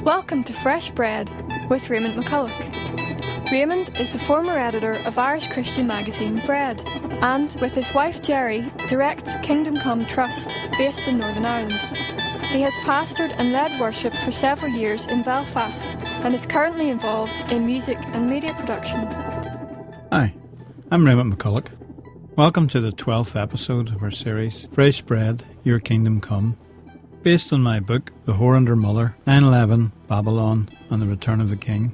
Welcome to Fresh Bread with Raymond McCulloch. Raymond is the former editor of Irish Christian magazine Bread, and with his wife Jerry directs Kingdom Come Trust, based in Northern Ireland. He has pastored and led worship for several years in Belfast and is currently involved in music and media production. Hi, I'm Raymond McCulloch. Welcome to the 12th episode of our series, Fresh Bread, Your Kingdom Come, based on my book, The Whore and Her Mother, 9/11, Babylon, and the Return of the King.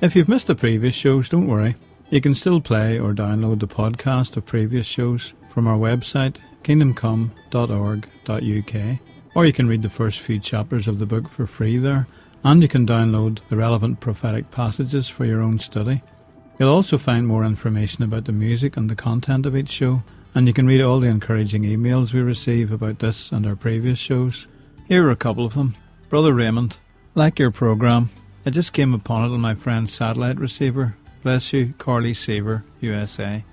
If you've missed the previous shows, don't worry. You can still play or download the podcast of previous shows from our website, kingdomcome.org.uk, or you can read the first few chapters of the book for free there, and you can download the relevant prophetic passages for your own study. You'll also find more information about the music and the content of each show, and you can read all the encouraging emails we receive about this and our previous shows. Here are a couple of them. Brother Raymond, like your programme, I just came upon it on my friend's satellite receiver. Bless you, Corley Seaver, USA.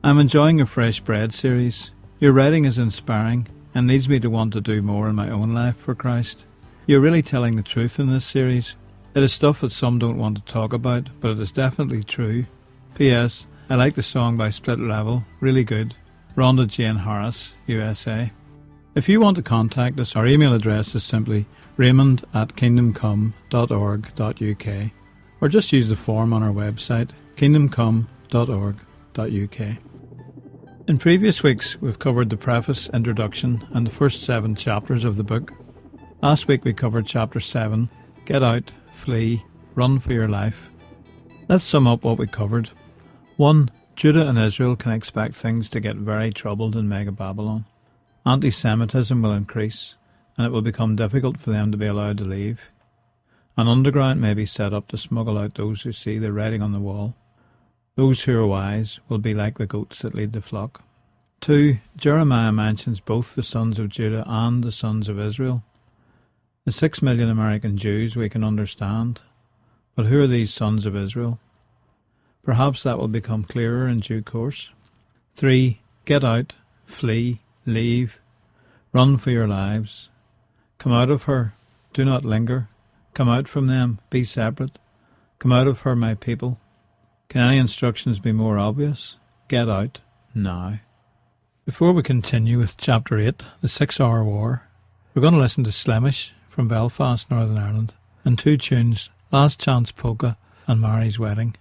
I'm enjoying your Fresh Bread series. Your writing is inspiring and leads me to want to do more in my own life for Christ. You're really telling the truth in this series. It is stuff that some don't want to talk about, but it is definitely true. P.S. I like the song by Split Level, really good. Rhonda Jane Harris, USA. If you want to contact us, our email address is simply raymond@kingdomcome.org.uk, or just use the form on our website, kingdomcome.org.uk. In previous weeks, we've covered the preface, introduction, and the first 7 chapters of the book. Last week we covered chapter 7, Get Out, Flee, Run for Your Life. Let's sum up what we covered. 1. Judah and Israel can expect things to get very troubled in Mega Babylon. Anti-Semitism will increase, and it will become difficult for them to be allowed to leave. An underground may be set up to smuggle out those who see the writing on the wall. Those who are wise will be like the goats that lead the flock. 2. Jeremiah mentions both the sons of Judah and the sons of Israel. The 6 million American Jews we can understand, but who are these sons of Israel? Perhaps that will become clearer in due course. 3. Get out, flee, leave, run for your lives. Come out of her, do not linger. Come out from them, be separate. Come out of her, my people. Can any instructions be more obvious? Get out, now. Before we continue with Chapter 8, the 6-hour war, we're going to listen to Slemish from Belfast, Northern Ireland, and 2 tunes, Last Chance Polka and Mairi's Wedding.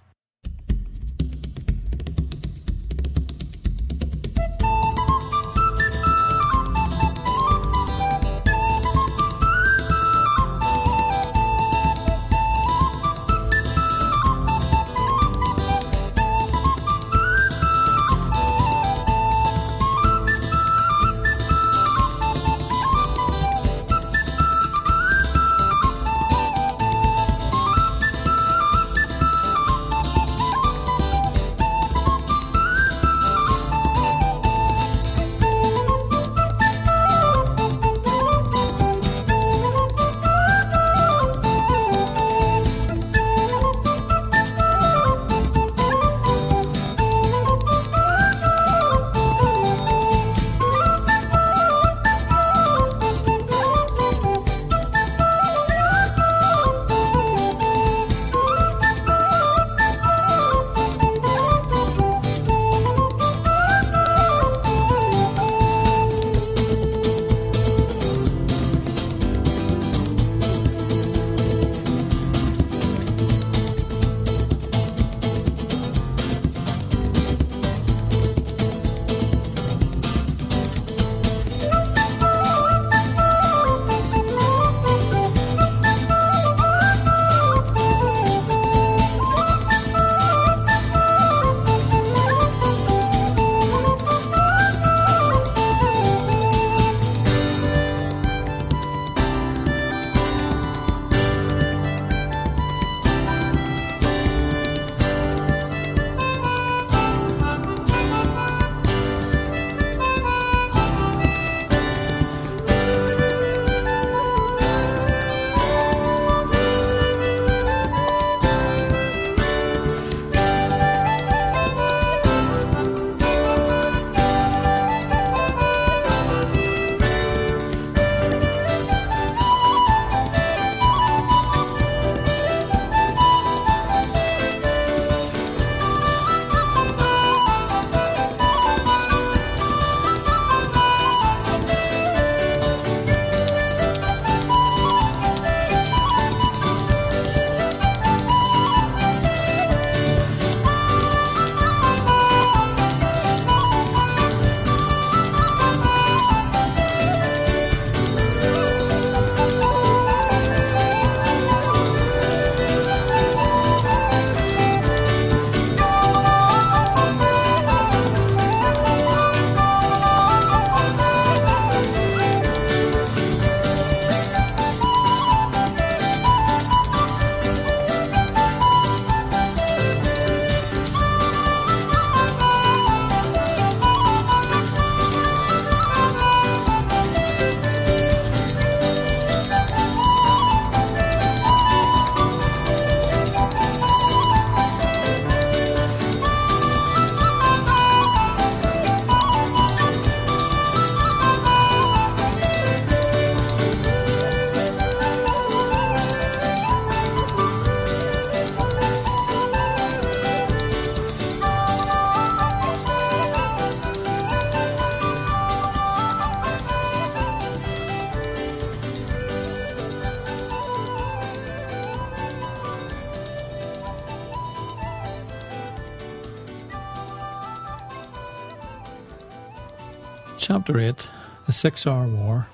Chapter 8, the 6-hour war.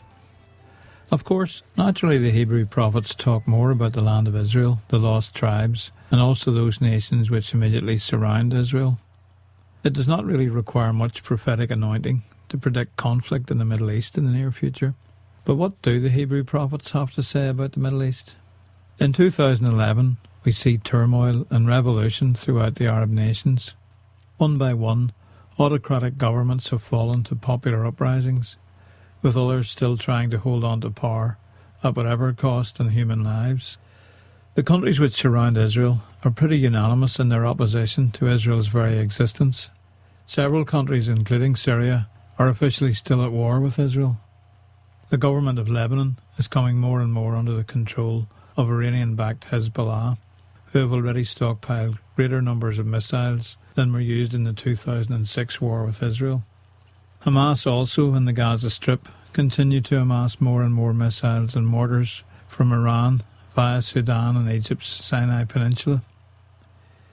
Of course, naturally the Hebrew prophets talk more about the land of Israel, the lost tribes, and also those nations which immediately surround Israel. It does not really require much prophetic anointing to predict conflict in the Middle East in the near future. But what do the Hebrew prophets have to say about the Middle East? In 2011, we see turmoil and revolution throughout the Arab nations. One by one, autocratic governments have fallen to popular uprisings, with others still trying to hold on to power at whatever cost in human lives. The countries which surround Israel are pretty unanimous in their opposition to Israel's very existence. Several countries, including Syria, are officially still at war with Israel. The government of Lebanon is coming more and more under the control of Iranian-backed Hezbollah, who have already stockpiled greater numbers of missiles than were used in the 2006 war with Israel. Hamas also, in the Gaza Strip, continue to amass more and more missiles and mortars from Iran via Sudan and Egypt's Sinai Peninsula.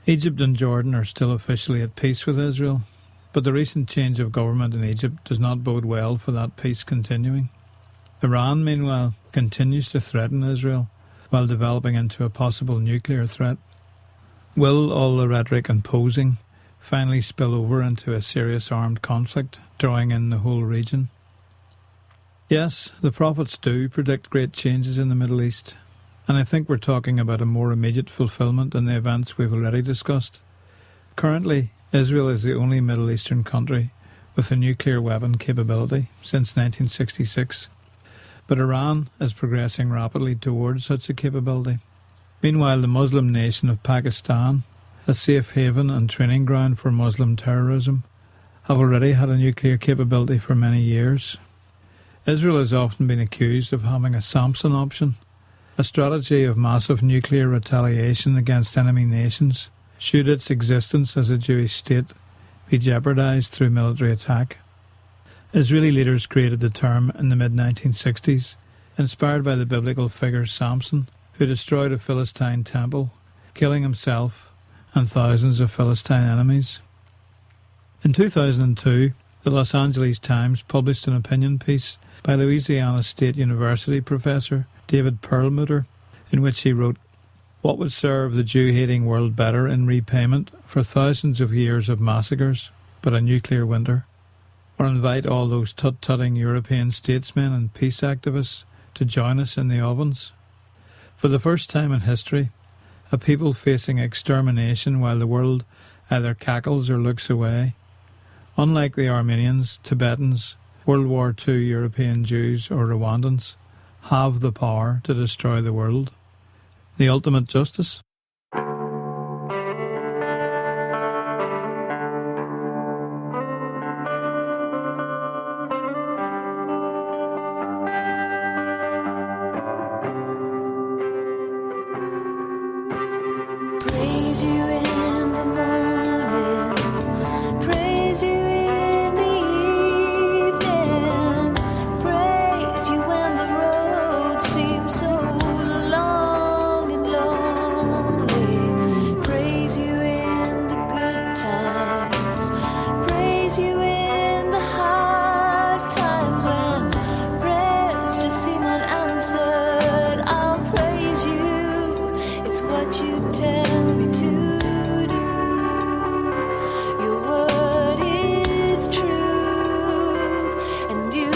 Egypt and Jordan are still officially at peace with Israel, but the recent change of government in Egypt does not bode well for that peace continuing. Iran, meanwhile, continues to threaten Israel while developing into a possible nuclear threat. Will all the rhetoric and posing finally spill over into a serious armed conflict, drawing in the whole region? Yes, the prophets do predict great changes in the Middle East, and I think we're talking about a more immediate fulfillment than the events we've already discussed. Currently, Israel is the only Middle Eastern country with a nuclear weapon capability since 1966, but Iran is progressing rapidly towards such a capability. Meanwhile, the Muslim nation of Pakistan, a safe haven and training ground for Muslim terrorism, have already had a nuclear capability for many years. Israel has often been accused of having a Samson option, a strategy of massive nuclear retaliation against enemy nations, should its existence as a Jewish state be jeopardized through military attack. Israeli leaders created the term in the mid-1960s, inspired by the biblical figure Samson, who destroyed a Philistine temple, killing himself and thousands of Philistine enemies. In 2002, the Los Angeles Times published an opinion piece by Louisiana State University professor David Perlmutter, in which he wrote, "What would serve the Jew-hating world better in repayment for thousands of years of massacres but a nuclear winter? Or invite all those tut-tutting European statesmen and peace activists to join us in the ovens? For the first time in history, a people facing extermination while the world either cackles or looks away. Unlike the Armenians, Tibetans, World War II European Jews or Rwandans, have the power to destroy the world. The ultimate justice." Praise you in the morning, praise you in the evening, praise you when the road seems so long and lonely, praise you in the good times, praise you in the hard times when prayers just seem unanswered. I'll praise you, it's what you tell me to do. Your word is true, and you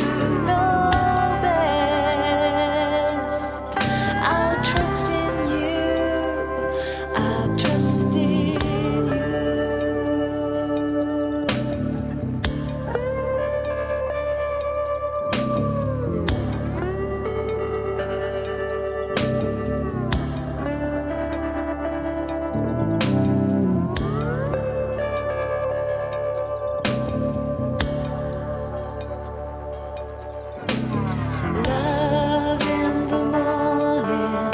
know best. I'll trust in you, I'll trust in you. Love in the morning,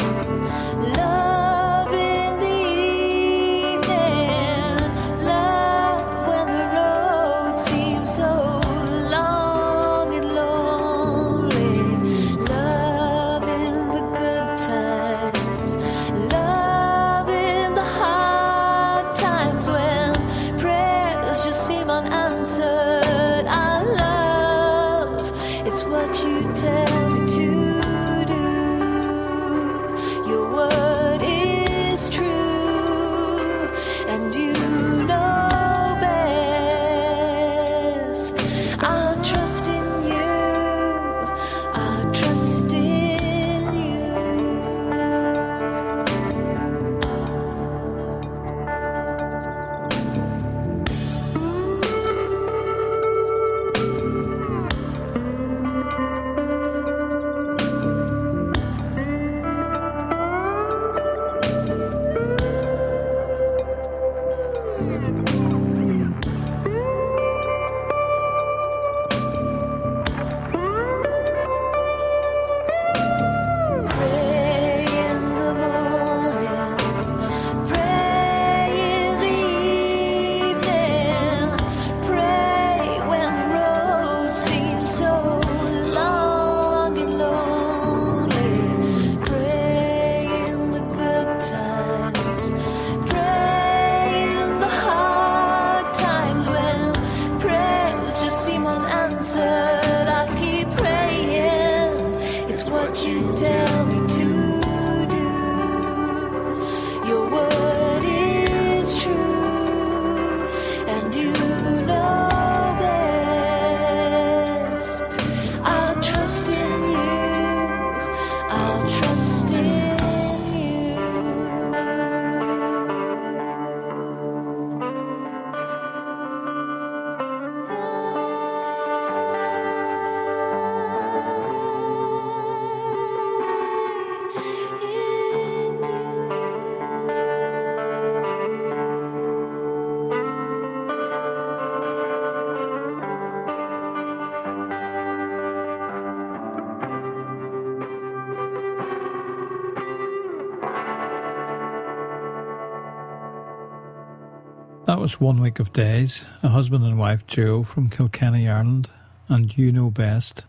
That was 1 week of days, a husband and wife duo from Kilkenny, Ireland, and You Know Best.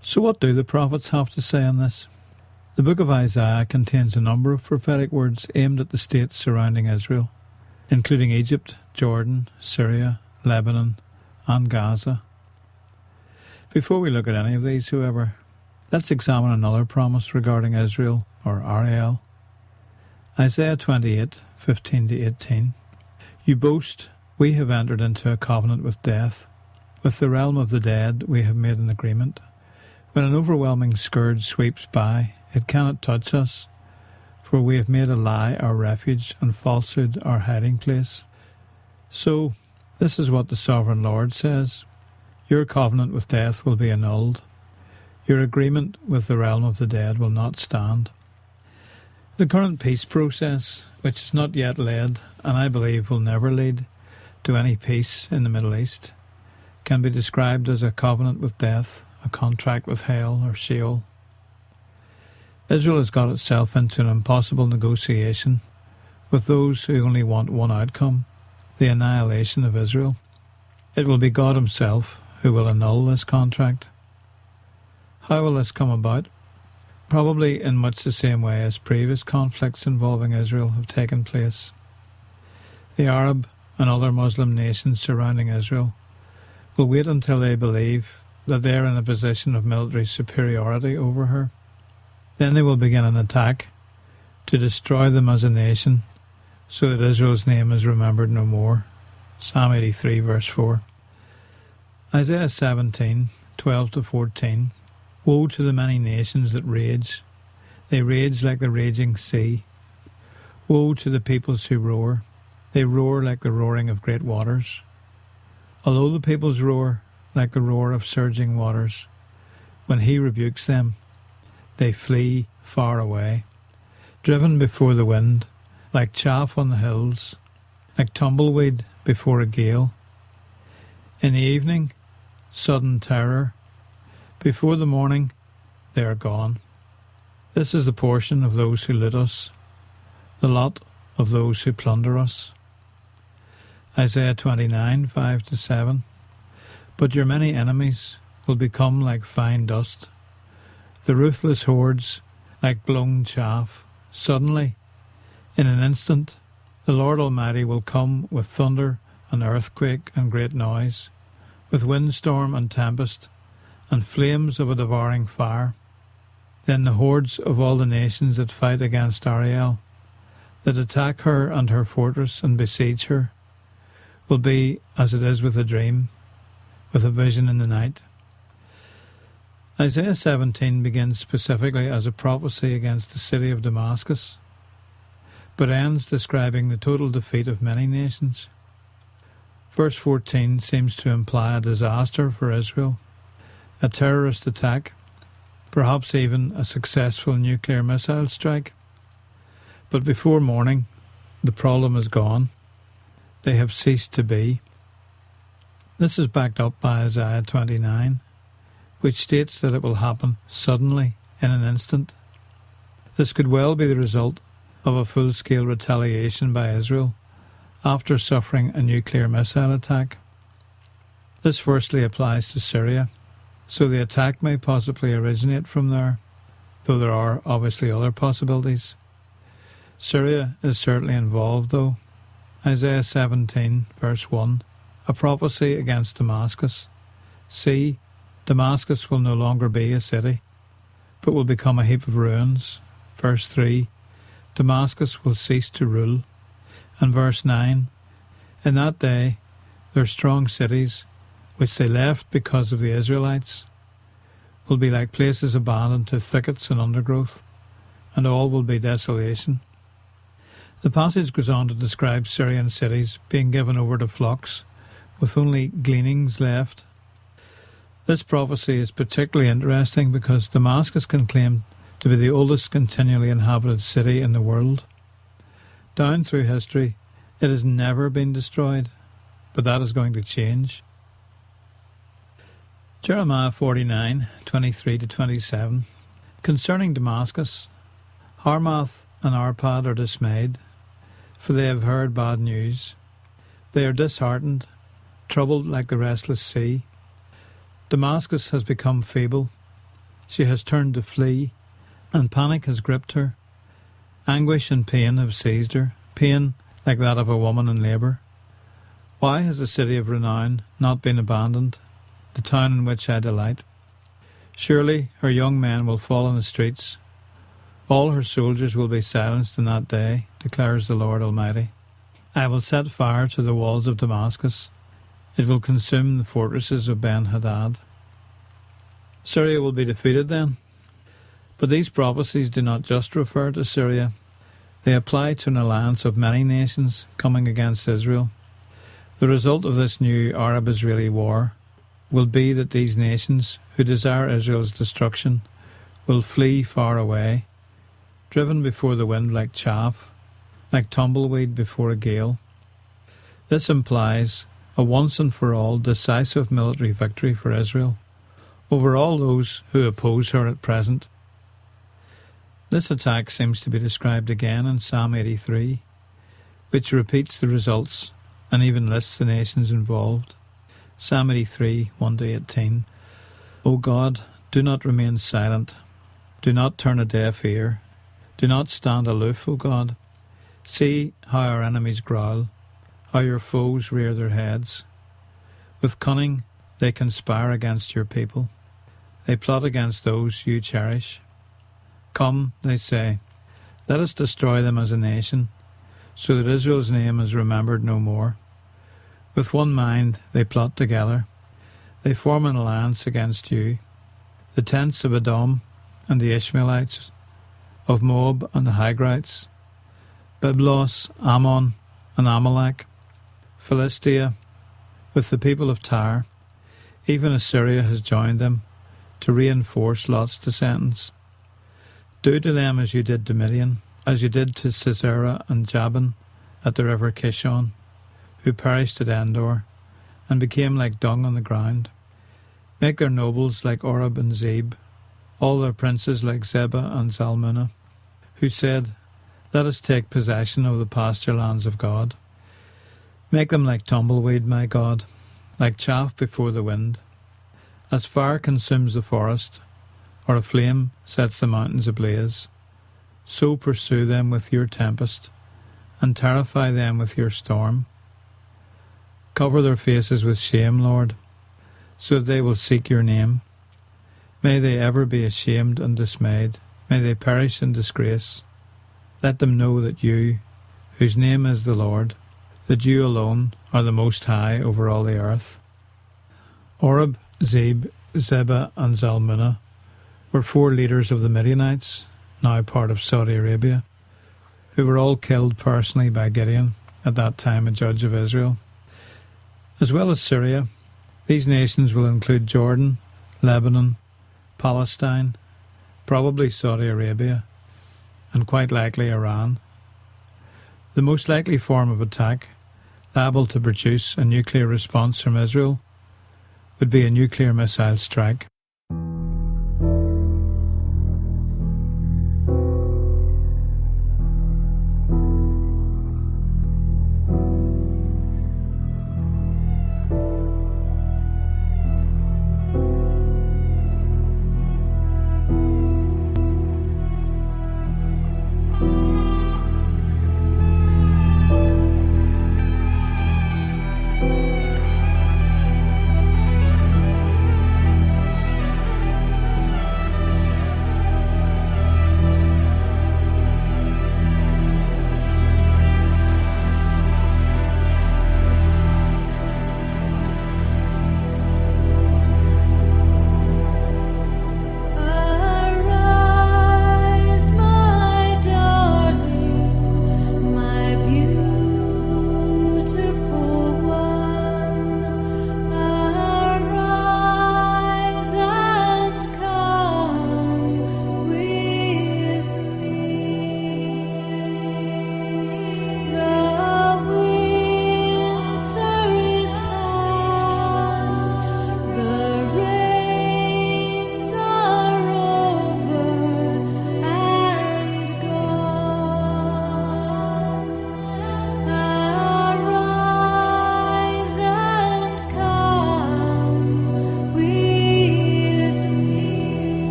So what do the prophets have to say on this? The book of Isaiah contains a number of prophetic words aimed at the states surrounding Israel, including Egypt, Jordan, Syria, Lebanon, and Gaza. Before we look at any of these, however, let's examine another promise regarding Israel, or Ariel. Isaiah 28, 15-18. You boast, we have entered into a covenant with death. With the realm of the dead we have made an agreement. When an overwhelming scourge sweeps by, it cannot touch us, for we have made a lie our refuge and falsehood our hiding place. So, this is what the Sovereign Lord says. Your covenant with death will be annulled. Your agreement with the realm of the dead will not stand. The current peace process, which is not yet led, and I believe will never lead, to any peace in the Middle East, can be described as a covenant with death, a contract with hell or Sheol. Israel has got itself into an impossible negotiation with those who only want one outcome, the annihilation of Israel. It will be God himself who will annul this contract. How will this come about? Probably in much the same way as previous conflicts involving Israel have taken place. The Arab and other Muslim nations surrounding Israel will wait until they believe that they are in a position of military superiority over her. Then they will begin an attack to destroy them as a nation, so that Israel's name is remembered no more. Psalm 83 verse 4. Isaiah 17, 12-14. Woe to the many nations that rage. They rage like the raging sea. Woe to the peoples who roar. They roar like the roaring of great waters. Although the peoples roar like the roar of surging waters, when he rebukes them, they flee far away, driven before the wind, like chaff on the hills, like tumbleweed before a gale. In the evening, sudden terror. Before the morning, they are gone. This is the portion of those who loot us, the lot of those who plunder us. Isaiah 29, 5-7. But your many enemies will become like fine dust, the ruthless hordes like blown chaff. Suddenly, in an instant, the Lord Almighty will come with thunder and earthquake and great noise, with windstorm and tempest, and flames of a devouring fire. Then the hordes of all the nations that fight against Ariel, that attack her and her fortress and besiege her, will be as it is with a dream, with a vision in the night. Isaiah 17 begins specifically as a prophecy against the city of Damascus, but ends describing the total defeat of many nations. Verse 14 seems to imply a disaster for Israel, a terrorist attack, perhaps even a successful nuclear missile strike. But before morning, the problem is gone. They have ceased to be. This is backed up by Isaiah 29, which states that it will happen suddenly, in an instant. This could well be the result of a full-scale retaliation by Israel after suffering a nuclear missile attack. This firstly applies to Syria, so the attack may possibly originate from there, though there are obviously other possibilities. Syria is certainly involved, though. Isaiah 17, verse 1, a prophecy against Damascus. See, Damascus will no longer be a city, but will become a heap of ruins. Verse 3, Damascus will cease to rule. And verse 9, in that day their strong cities, which they left because of the Israelites, will be like places abandoned to thickets and undergrowth, and all will be desolation. The passage goes on to describe Syrian cities being given over to flocks, with only gleanings left. This prophecy is particularly interesting because Damascus can claim to be the oldest continually inhabited city in the world. Down through history, it has never been destroyed, but that is going to change. Jeremiah 49, 23-27. Concerning Damascus, Harmath and Arpad are dismayed, for they have heard bad news. They are disheartened, troubled like the restless sea. Damascus has become feeble. She has turned to flee, and panic has gripped her. Anguish and pain have seized her, pain like that of a woman in labour. Why has the city of renown not been abandoned, the town in which I delight? Surely her young men will fall in the streets. All her soldiers will be silenced in that day, declares the Lord Almighty. I will set fire to the walls of Damascus. It will consume the fortresses of Ben-Hadad. Syria will be defeated then. But these prophecies do not just refer to Syria. They apply to an alliance of many nations coming against Israel. The result of this new Arab-Israeli war will be that these nations, who desire Israel's destruction, will flee far away, driven before the wind like chaff, like tumbleweed before a gale. This implies a once-and-for-all decisive military victory for Israel over all those who oppose her at present. This attack seems to be described again in Psalm 83, which repeats the results and even lists the nations involved. Psalm 83, 1-18. O God, do not remain silent. Do not turn a deaf ear. Do not stand aloof, O God. See how our enemies growl, how your foes rear their heads. With cunning they conspire against your people. They plot against those you cherish. Come, they say, let us destroy them as a nation, so that Israel's name is remembered no more. With one mind they plot together. They form an alliance against you. The tents of Edom and the Ishmaelites, of Moab and the Hagrites, Byblos, Ammon, and Amalek, Philistia, with the people of Tyre. Even Assyria has joined them to reinforce Lot's descendants. Do to them as you did to Midian, as you did to Sisera and Jabin at the river Kishon, who perished at Endor and became like dung on the ground. Make their nobles like Oreb and Zeb, all their princes like Zebah and Zalmunna, who said, let us take possession of the pasture lands of God. Make them like tumbleweed, my God, like chaff before the wind. As fire consumes the forest, or a flame sets the mountains ablaze, so pursue them with your tempest, and terrify them with your storm. Cover their faces with shame, Lord, so that they will seek your name. May they ever be ashamed and dismayed. May they perish in disgrace. Let them know that you, whose name is the Lord, that you alone are the Most High over all the earth. Oreb, Zeb, Zebah, and Zalmunna were 4 leaders of the Midianites, now part of Saudi Arabia, who were all killed personally by Gideon, at that time a judge of Israel. As well as Syria, these nations will include Jordan, Lebanon, Palestine, probably Saudi Arabia, and quite likely Iran. The most likely form of attack, liable to produce a nuclear response from Israel, would be a nuclear missile strike.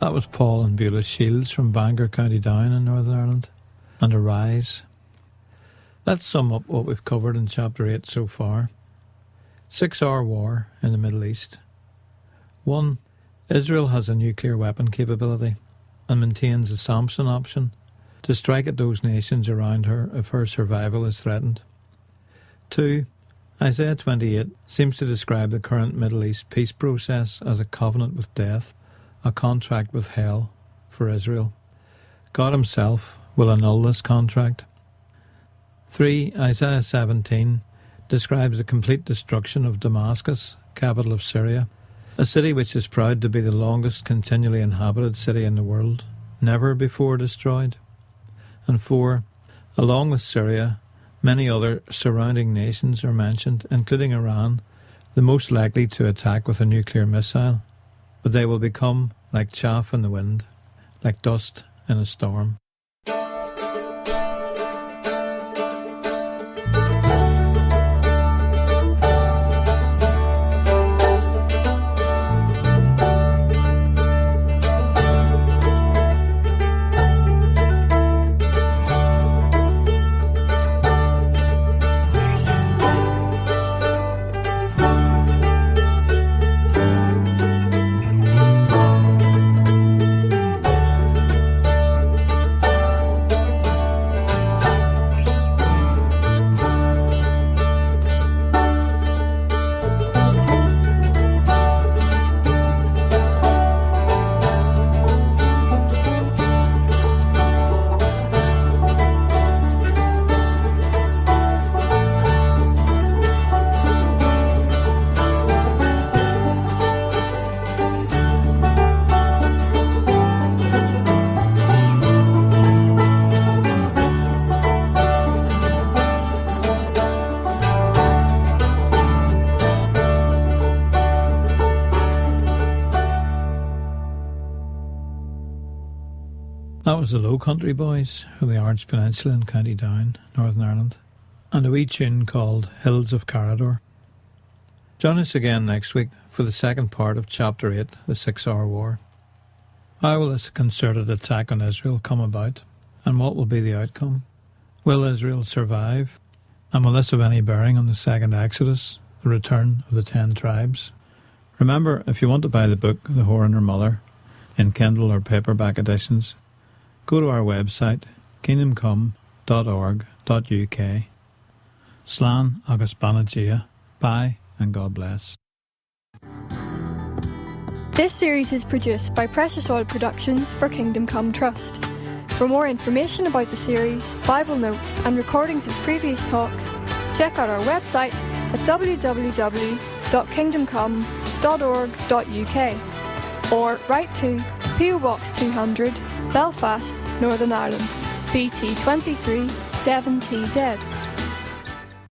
That was Paul and Beulah Shields from Bangor, County Down in Northern Ireland, and Arise. Let's sum up what we've covered in chapter 8 so far. 6-hour war in the Middle East. 1. Israel has a nuclear weapon capability and maintains a Samson option to strike at those nations around her if her survival is threatened. 2. Isaiah 28 seems to describe the current Middle East peace process as a covenant with death, a contract with hell for Israel. God himself will annul this contract. 3. Isaiah 17 describes the complete destruction of Damascus, capital of Syria, a city which is proud to be the longest continually inhabited city in the world, never before destroyed. And 4. Along with Syria, many other surrounding nations are mentioned, including Iran, the most likely to attack with a nuclear missile, but they will become like chaff in the wind, like dust in a storm. That was the Low Country Boys from the Ards Peninsula in County Down, Northern Ireland, and a wee tune called Hills of Carrowdore. Join us again next week for the second part of Chapter 8, the 6-hour war. How will this concerted attack on Israel come about, and what will be the outcome? Will Israel survive, and will this have any bearing on the second Exodus, the return of the 10 tribes? Remember, if you want to buy the book The Whore and Her Mother, in Kindle or paperback editions, go to our website, kingdomcome.org.uk. Slán agus Banagia. Bye and God bless. This series is produced by Precious Oil Productions for Kingdom Come Trust. For more information about the series, Bible notes and recordings of previous talks, check out our website at www.kingdomcome.org.uk or write to PO Box 200, Belfast, Northern Ireland, BT 23 7TZ.